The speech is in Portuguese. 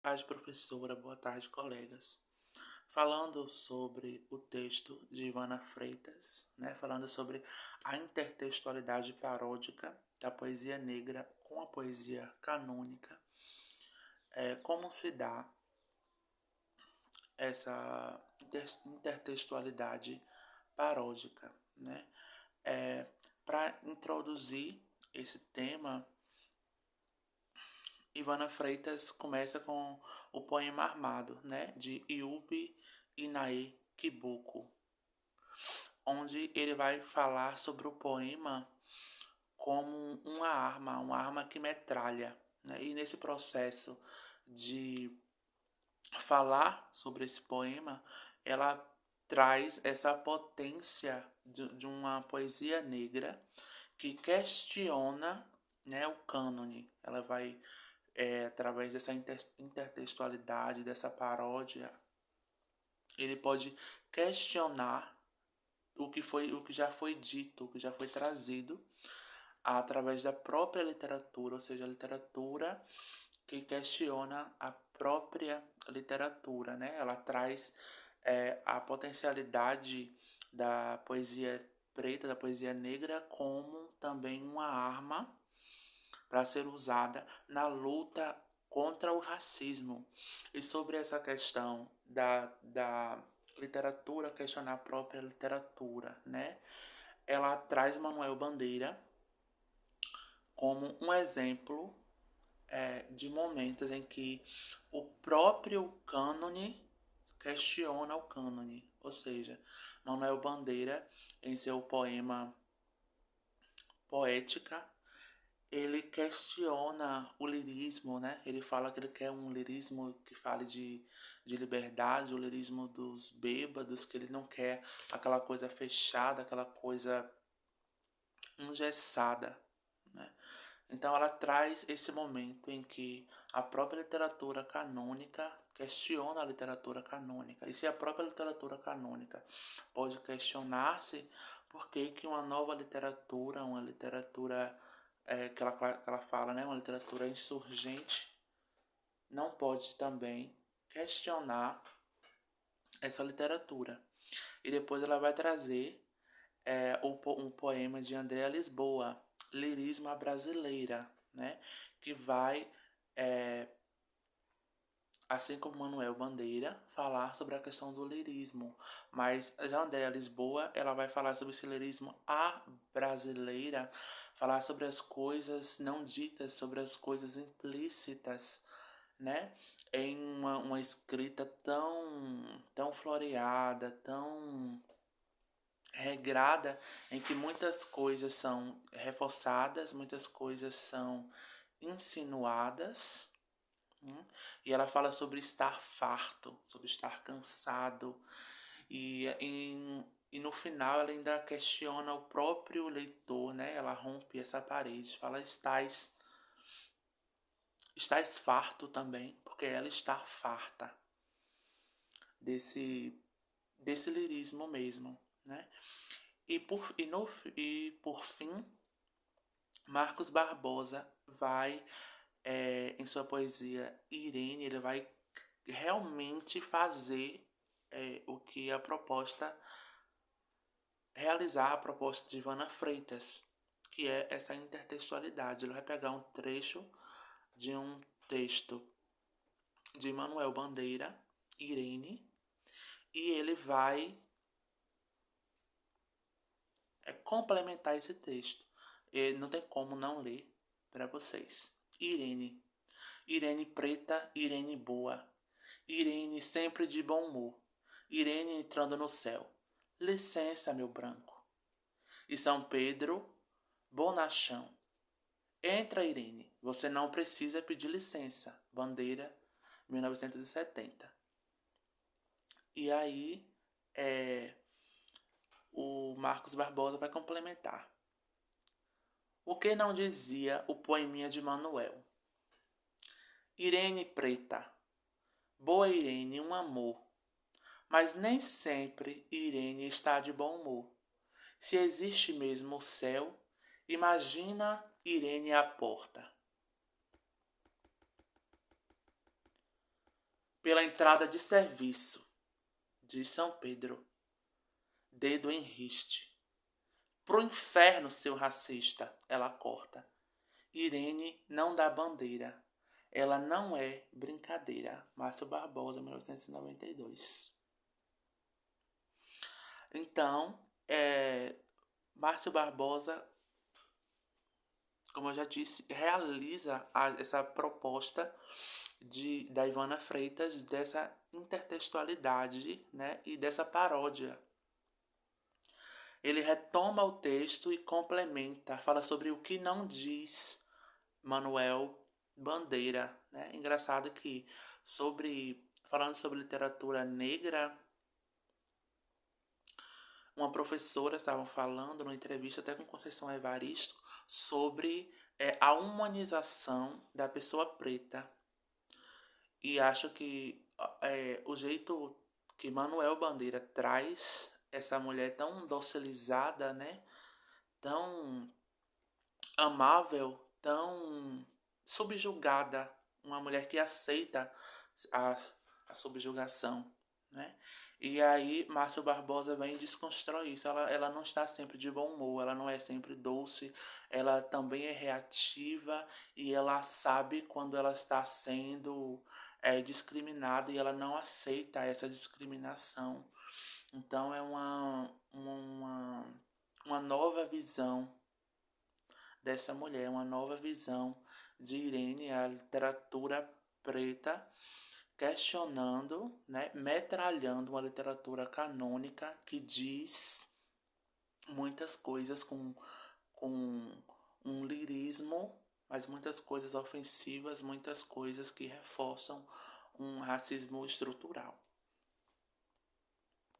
tarde, professora. Boa tarde, colegas. Falando sobre o texto de Ivana Freitas, né? Falando sobre a intertextualidade paródica da poesia negra com a poesia canônica. Como se dá essa intertextualidade paródica, né? Para introduzir esse tema, Ivana Freitas começa com o poema Armado, né, de Yubi Inae Kibuko, onde ele vai falar sobre o poema como uma arma que metralha, né? E nesse processo de falar sobre esse poema, ela traz essa potência de uma poesia negra que questiona, né, o cânone. Ela vai através dessa intertextualidade, dessa paródia, ele pode questionar o que já foi dito, o que já foi trazido através da própria literatura, ou seja, a literatura que questiona a própria literatura, né? Ela traz a potencialidade da poesia preta, da poesia negra, como também uma arma para ser usada na luta contra o racismo. E sobre essa questão da literatura, questionar a própria literatura, né? Ela traz Manuel Bandeira como um exemplo de momentos em que o próprio cânone questiona o cânone. Ou seja, Manuel Bandeira, em seu poema Poética, ele questiona o lirismo, né? Ele fala que ele quer um lirismo que fale de liberdade, o lirismo dos bêbados, que ele não quer aquela coisa fechada, aquela coisa engessada, né? Então ela traz esse momento em que a própria literatura canônica questiona a literatura canônica. E se a própria literatura canônica pode questionar-se, por que que uma nova literatura, uma literatura que ela fala, né, uma literatura insurgente, não pode também questionar essa literatura? E depois ela vai trazer um poema de Andréa Lisboa, Lirismo à Brasileira, né? Que vai, assim como Manuel Bandeira, falar sobre a questão do lirismo. Mas já Andréa Lisboa, ela vai falar sobre esse lirismo à brasileira, falar sobre as coisas não ditas, sobre as coisas implícitas, né? Em uma escrita tão floreada, tão regrada, em que muitas coisas são reforçadas, muitas coisas são insinuadas, e ela fala sobre estar farto, sobre estar cansado, e no final ela ainda questiona o próprio leitor, né? Ela rompe essa parede, fala: estás farto também, porque ela está farta desse, desse lirismo mesmo, né? E por fim, Marcos Barbosa vai, em sua poesia Irene, ele vai realmente fazer o que realizar a proposta de Ivana Freitas, que é essa intertextualidade. Ele vai pegar um trecho de um texto de Manuel Bandeira, Irene, e ele vai complementar esse texto. E não tem como não ler para vocês. Irene. Irene preta, Irene boa. Irene sempre de bom humor. Irene entrando no céu. Licença, meu branco. E São Pedro, bonachão. Entra, Irene. Você não precisa pedir licença. Bandeira, 1970. E aí, o Marcos Barbosa vai complementar. O que não dizia o poeminha de Manuel? Irene preta, boa Irene, um amor. Mas nem sempre Irene está de bom humor. Se existe mesmo o céu, imagina Irene à porta. Pela entrada de serviço de São Pedro, dedo em riste. Pro inferno, seu racista, ela corta. Irene não dá bandeira. Ela não é brincadeira. Márcio Barbosa, 1992. Então, Márcio Barbosa, como eu já disse, realiza essa proposta da Ivana Freitas, dessa intertextualidade, né, e dessa paródia. Ele retoma o texto e complementa, fala sobre o que não diz Manuel Bandeira, né? Engraçado que falando sobre literatura negra, uma professora estava falando numa entrevista até com Conceição Evaristo sobre a humanização da pessoa preta. E acho que o jeito que Manuel Bandeira traz essa mulher tão docilizada, né? Tão amável, tão subjugada, uma mulher que aceita a, a subjugação, né? E aí Márcio Barbosa vem e desconstrói isso. Ela não está sempre de bom humor, ela não é sempre doce, ela também é reativa e ela sabe quando ela está sendo discriminada e ela não aceita essa discriminação. Então é uma nova visão dessa mulher, uma nova visão de Irene, a literatura preta, questionando, né, metralhando uma literatura canônica que diz muitas coisas com um lirismo, mas muitas coisas ofensivas, muitas coisas que reforçam um racismo estrutural.